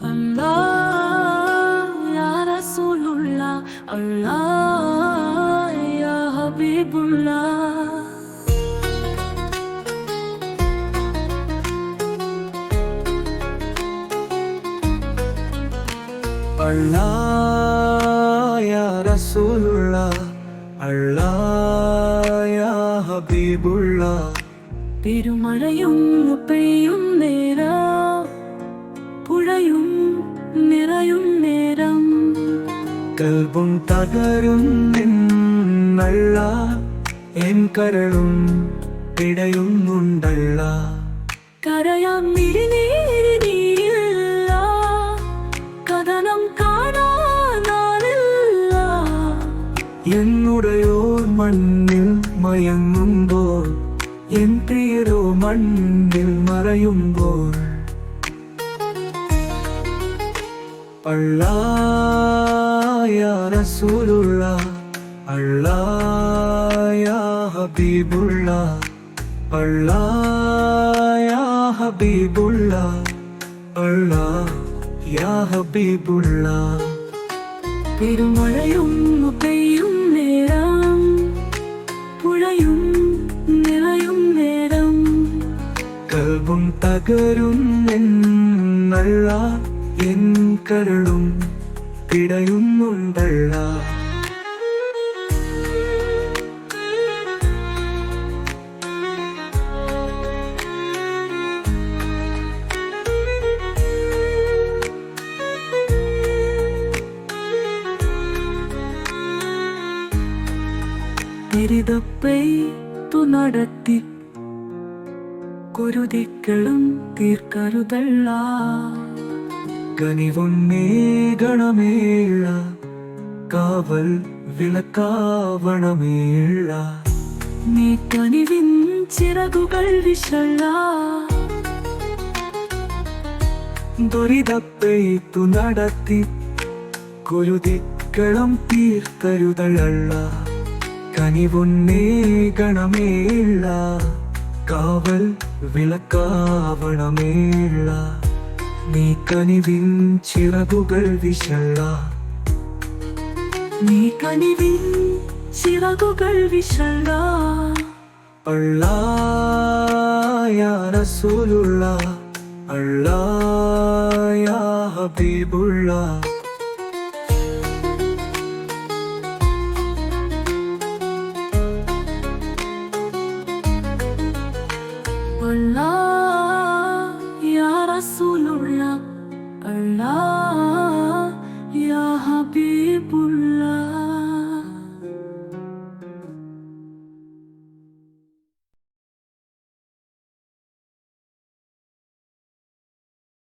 Allah ya Rasulullah, Allah ya Habibullah. Allah ya Rasulullah, Allah ya Habibullah. പെരുമഴയും പെയ്യും നേരം, പുഴയും നിറയും നേരം, കൽബും തകരും നിന്നല്ല, എൻ കരളും പിടയുന്നുണ്ടല്ല. കരയാൻ മിഴിനീരില്ല, കഥനം കാണാനാളില്ല. എന്നുടയോർ മണ്ണിൽ മയങ്ങുമ്പോൾ, എൻ പ്രിയരോ മണ്ണിൽ മറയുമ്പോൾ, Allah ya Rasulullah, Allah ya Habibullah, Allah ya Habibullah, Allah ya Habibullah. പെരുമഴയും പെയ്യും നേരം, പുഴയും നിറയും നേരം, കൽബും തകരും എന്നല്ല, എൻ കരളും പിടയുന്നുണ്ടല്ല. പെയ്തു നടത്തി കുരുതിക്കളും തീർക്കരുതല്ല. കനിവൊന്നേകണമേള, കാവൽ വിളക്കാവണമേള. നീ കനിവിൻ ചിറകുകൾ വിശല്ല, ദുരിതപ്പെയ്തു നടത്തി കുരുതിക്കളം തീർത്തരുതല്ല. കനിവൊന്നേകണമേള, കാവൽ വിളക്കാവണമേള. നീ കനിവിൻ ചിറകുകൾ വിശല്ല, നീ കനിവിൻ ചിറകുകൾ വിശല്ല. Allah ya Rasulullah, Allah ya Habibullah. Allah ya Rasulullah, Allah ya Habibullah.